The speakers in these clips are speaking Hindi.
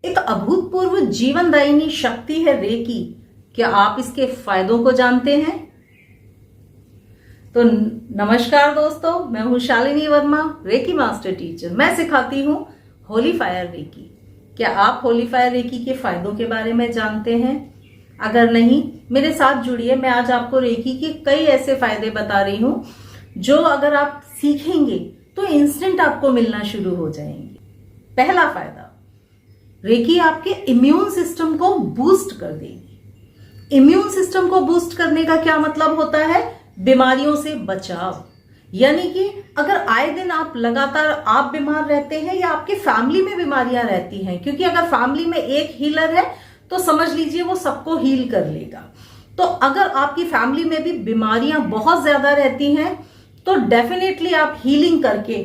एक अभूतपूर्व जीवनदायिनी शक्ति है रेकी। क्या आप इसके फायदों को जानते हैं? तो नमस्कार दोस्तों, मैं हूं Shalini Verma, reiki master teacher. मैं सिखाती हूं होली फायर रेकी। क्या आप होली फायर रेकी के फायदों के बारे में जानते हैं? अगर नहीं, मेरे साथ जुड़िए। मैं आज आपको रेकी के कई ऐसे फायदे बता रही हूं जो अगर आप सीखेंगे तो इंस्टेंट आपको मिलना शुरू हो जाएंगे। पहला फायदा, रेकी आपके इम्यून सिस्टम को बूस्ट कर देगी। इम्यून सिस्टम को बूस्ट करने का क्या मतलब होता है? बीमारियों से बचाव। यानी कि अगर आए दिन आप लगातार आप बीमार रहते हैं या आपके फैमिली में बीमारियां रहती हैं, क्योंकि अगर फैमिली में एक हीलर है तो समझ लीजिए वो सबको हील कर लेगा। तो अगर आपकी फैमिली में भी बीमारियां बहुत ज्यादा रहती हैं तो डेफिनेटली आप हीलिंग करके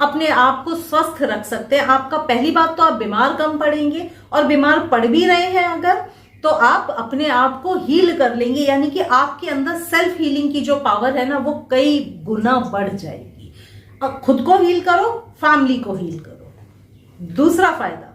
अपने आप को स्वस्थ रख सकते हैं। आपका पहली बात तो आप बीमार कम पड़ेंगे, और बीमार पड़ भी रहे हैं अगर, तो आप अपने आप को हील कर लेंगे। यानी कि आपके अंदर सेल्फ हीलिंग की जो पावर है ना, वो कई गुना बढ़ जाएगी। अब खुद को हील करो, फैमिली को हील करो। दूसरा फायदा,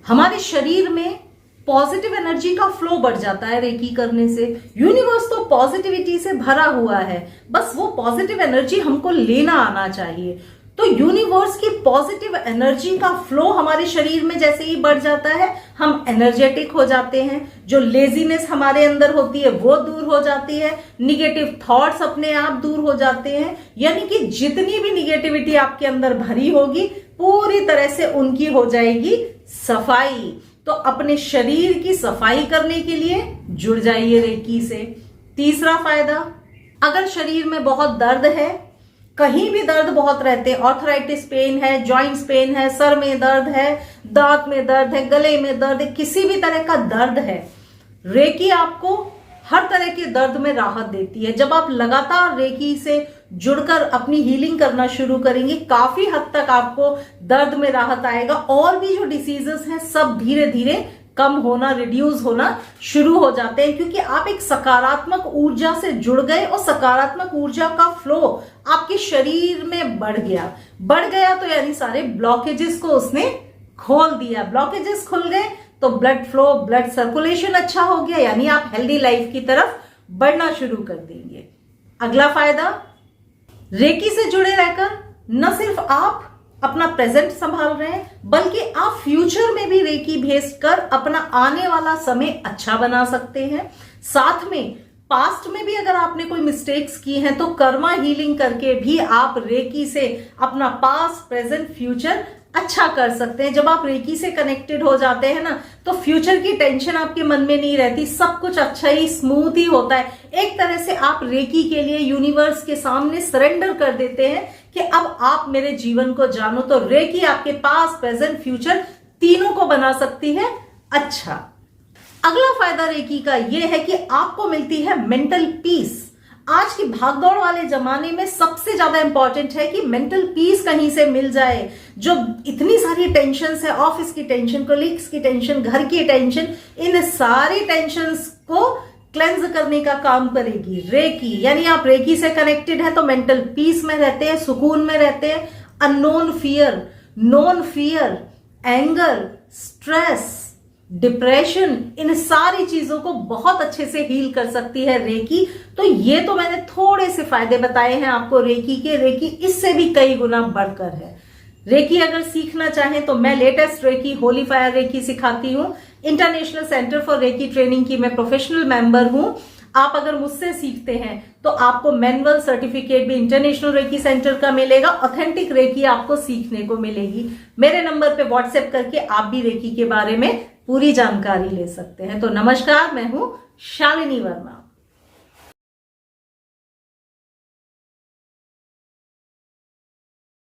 हमारे शरीर में पॉजिटिव एनर्जी का फ्लो बढ़ जाता है रेकी करने से। यूनिवर्स तो पॉजिटिविटी से भरा हुआ है, बस वो पॉजिटिव एनर्जी हमको लेना आना चाहिए। तो यूनिवर्स की पॉजिटिव एनर्जी का फ्लो हमारे शरीर में जैसे ही बढ़ जाता है, हम एनर्जेटिक हो जाते हैं। जो लेजीनेस हमारे अंदर होती है वो दूर हो जाती है। निगेटिव थॉट्स अपने आप दूर हो जाते हैं। यानी कि जितनी भी निगेटिविटी आपके अंदर भरी होगी, पूरी तरह से उनकी हो जाएगी सफाई। तो अपने शरीर की सफाई करने के लिए जुड़ जाइए रेकी से। तीसरा फायदा, अगर शरीर में बहुत दर्द है, कहीं भी दर्द बहुत रहते हैं, ऑर्थराइटिस पेन है, जॉइंट्स पेन है, सर में दर्द है, दांत में दर्द है, गले में दर्द है, किसी भी तरह का दर्द है, रेकी आपको हर तरह के दर्द में राहत देती है। जब आप लगातार रेकी से जुड़कर अपनी हीलिंग करना शुरू करेंगे, काफी हद तक आपको दर्द में राहत आएगा, और भी जो डिसीजेस हैं सब धीरे धीरे कम होना, रिड्यूस होना शुरू हो जाते हैं, क्योंकि आप एक सकारात्मक ऊर्जा से जुड़ गए और सकारात्मक ऊर्जा का फ्लो आपके शरीर में बढ़ गया तो यानी सारे ब्लॉकेजेस को उसने खोल दिया। ब्लॉकेजेस खुल गए तो ब्लड फ्लो, ब्लड सर्कुलेशन अच्छा हो गया, यानी आप हेल्दी लाइफ की तरफ बढ़ना शुरू कर देंगे। अगला फायदा, रेकी से जुड़े रहकर न सिर्फ आप अपना प्रेजेंट संभाल रहे हैं, बल्कि आप फ्यूचर में भी रेकी भेज कर अपना आने वाला समय अच्छा बना सकते हैं। साथ में पास्ट में भी अगर आपने कोई मिस्टेक्स की हैं तो कर्मा हीलिंग करके भी आप रेकी से अपना पास्ट, प्रेजेंट, फ्यूचर अच्छा कर सकते हैं। जब आप रेकी से कनेक्टेड हो जाते हैं ना, तो फ्यूचर की टेंशन आपके मन में नहीं रहती, सब कुछ अच्छा ही, स्मूथ ही होता है। एक तरह से आप रेकी के लिए यूनिवर्स के सामने सरेंडर कर देते हैं कि अब आप मेरे जीवन को जानो। तो रेकी आपके पास, प्रेजेंट, फ्यूचर तीनों को बना सकती है अच्छा। अगला फायदा रेकी का यह है कि आपको मिलती है मेंटल पीस। आज की भागदौड़ वाले जमाने में सबसे ज्यादा इंपॉर्टेंट है कि मेंटल पीस कहीं से मिल जाए। जो इतनी सारी टेंशन है, ऑफिस की टेंशन, कोलीग्स की टेंशन, घर की टेंशन, इन सारी टेंशन को क्लेंज करने का काम करेगी रेकी। यानी आप रेकी से कनेक्टेड है तो मेंटल पीस में रहते हैं, सुकून में रहते हैं। Unknown fear, known fear, anger, stress, depression, इन सारी चीजों को बहुत अच्छे से हील कर सकती है रेकी। तो ये तो मैंने थोड़े से फायदे बताए हैं आपको रेकी के। रेकी इससे भी कई गुना बढ़कर है। रेकी अगर सीखना चाहें तो मैं latest Reiki, Holy Fire Reiki सिखाती हूं। International Centre for Reiki Training की मैं प्रोफेशनल मेंबर हूं। आप अगर मुझसे सीखते हैं तो आपको मैनुअल सर्टिफिकेट भी इंटरनेशनल रेकी सेंटर का मिलेगा। ऑथेंटिक रेकी आपको सीखने को मिलेगी। मेरे नंबर पे व्हाट्सएप करके आप भी रेकी के बारे में पूरी जानकारी ले सकते हैं। तो नमस्कार, मैं हूं शालिनी वर्मा।